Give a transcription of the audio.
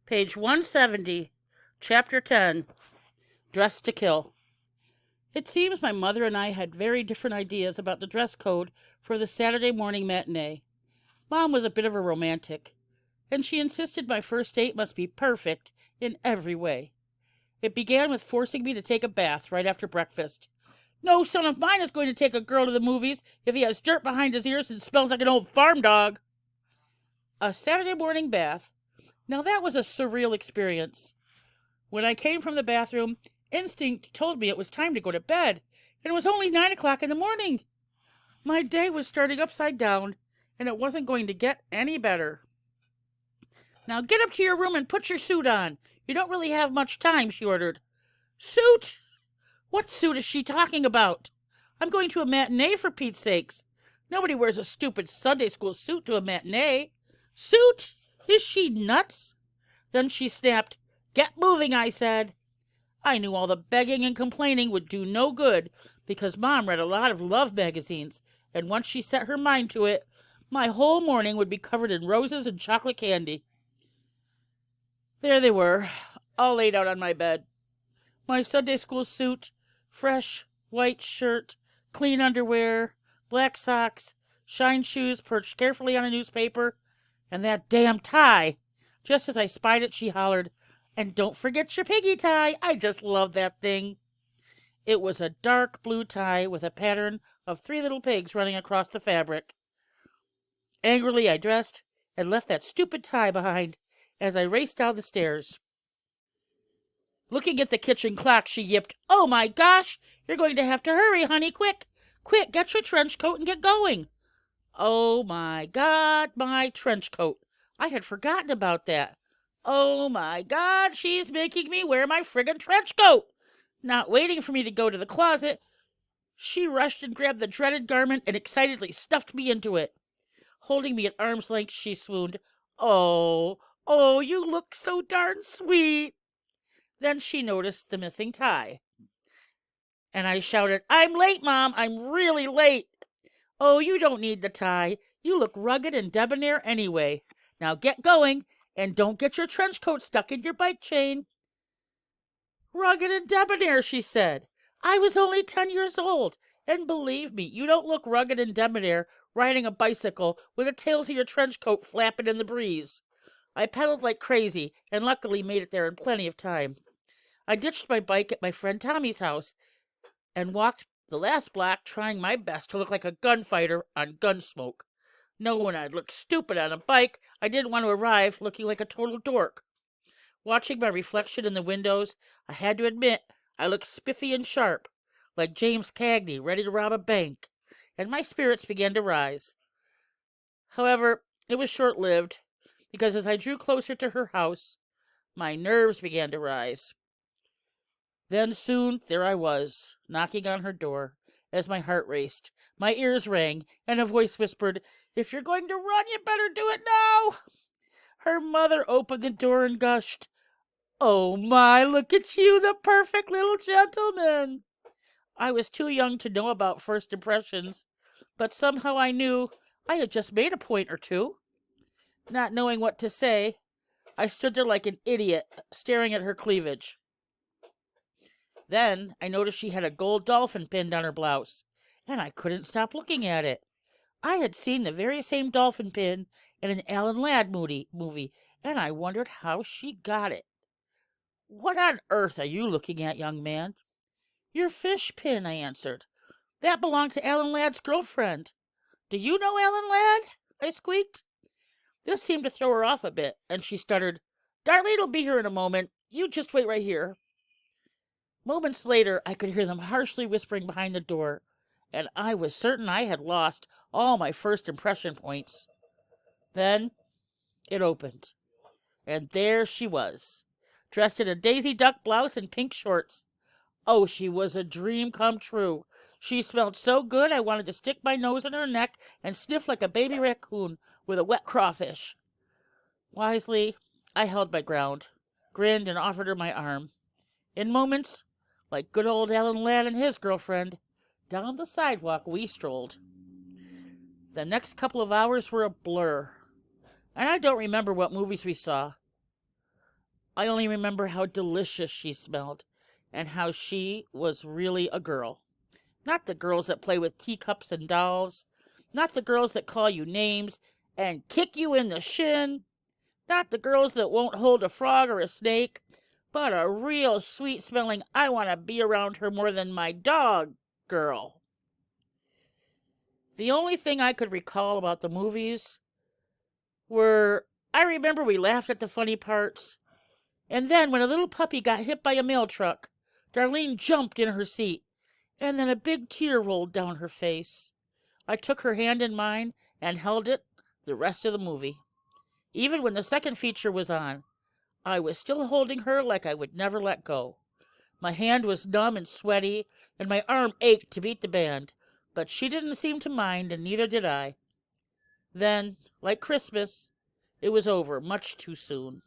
Page 170, Chapter 10, Dress to Kill. It seems my mother and I had very different ideas about the dress code for the Saturday morning matinee. Mom was a bit of a romantic, and she insisted my first date must be perfect in every way. It began with forcing me to take a bath right after breakfast. No son of mine is going to take a girl to the movies if he has dirt behind his ears and smells like an old farm dog. A Saturday morning bath. Now that was a surreal experience. When I came from the bathroom, instinct told me it was time to go to bed, and it was only 9 o'clock in the morning. My day was starting upside down, and it wasn't going to get any better. Now get up to your room and put your suit on. You don't really have much time, she ordered. Suit? What suit is she talking about? I'm going to a matinee, for Pete's sakes. Nobody wears a stupid Sunday school suit to a matinee. Suit? Is she nuts? Then she snapped. Get moving, I said. I knew all the begging and complaining would do no good, because Mom read a lot of love magazines, and once she set her mind to it, my whole morning would be covered in roses and chocolate candy. There they were, all laid out on my bed. My Sunday school suit, fresh white shirt, clean underwear, black socks, shine shoes perched carefully on a newspaper, and that damn tie. Just as I spied it, she hollered, And don't forget your piggy tie. I just love that thing. It was a dark blue tie with a pattern of 3 little pigs running across the fabric. Angrily I dressed and left that stupid tie behind as I raced down the stairs. Looking at the kitchen clock, she yipped, Oh my gosh, you're going to have to hurry, honey, quick. Quick, get your trench coat and get going. Oh my God, my trench coat. I had forgotten about that. Oh my God, she's making me wear my friggin' trench coat. Not waiting for me to go to the closet, she rushed and grabbed the dreaded garment and excitedly stuffed me into it. Holding me at arm's length, she swooned, Oh, you look so darn sweet. Then she noticed the missing tie. And I shouted, I'm late, Mom. I'm really late. Oh, you don't need the tie. You look rugged and debonair anyway. Now get going, and don't get your trench coat stuck in your bike chain. Rugged and debonair, she said. I was only 10 years old, and believe me, you don't look rugged and debonair riding a bicycle with the tails of your trench coat flapping in the breeze. I pedaled like crazy, and luckily made it there in plenty of time. I ditched my bike at my friend Tommy's house and walked the last block trying my best to look like a gunfighter on Gunsmoke. Knowing I'd look stupid on a bike, I didn't want to arrive looking like a total dork. Watching my reflection in the windows, I had to admit I looked spiffy and sharp, like James Cagney ready to rob a bank, and my spirits began to rise. However, it was short-lived, because as I drew closer to her house, my nerves began to rise. Then soon there I was, knocking on her door, as my heart raced, my ears rang, and a voice whispered, If you're going to run, you better do it now. Her mother opened the door and gushed, Oh my, look at you, the perfect little gentleman. I was too young to know about first impressions, but somehow I knew I had just made a point or two. Not knowing what to say, I stood there like an idiot, staring at her cleavage. Then I noticed she had a gold dolphin pinned on her blouse, and I couldn't stop looking at it. I had seen the very same dolphin pin in an Alan Ladd movie, and I wondered how she got it. What on earth are you looking at, young man? Your fish pin, I answered. That belonged to Alan Ladd's girlfriend. Do you know Alan Ladd? I squeaked. This seemed to throw her off a bit, and she stuttered, Darlene'll be here in a moment. You just wait right here. Moments later, I could hear them harshly whispering behind the door, and I was certain I had lost all my first impression points. Then it opened, and there she was, dressed in a daisy duck blouse and pink shorts. Oh, she was a dream come true. She smelled so good I wanted to stick my nose in her neck and sniff like a baby raccoon with a wet crawfish. Wisely, I held my ground, grinned, and offered her my arm. In moments, like good old Alan Ladd and his girlfriend, down the sidewalk we strolled. The next couple of hours were a blur, and I don't remember what movies we saw. I only remember how delicious she smelled, and how she was really a girl. Not the girls that play with teacups and dolls, not the girls that call you names and kick you in the shin, not the girls that won't hold a frog or a snake, but a real sweet smelling, I want to be around her more than my dog girl. The only thing I could recall about the movies were I remember we laughed at the funny parts, and then when a little puppy got hit by a mail truck, Darlene jumped in her seat, and then a big tear rolled down her face. I took her hand in mine and held it the rest of the movie. Even when the second feature was on, I was still holding her like I would never let go. My hand was numb and sweaty, and my arm ached to beat the band, but she didn't seem to mind, and neither did I. Then, like Christmas, it was over much too soon.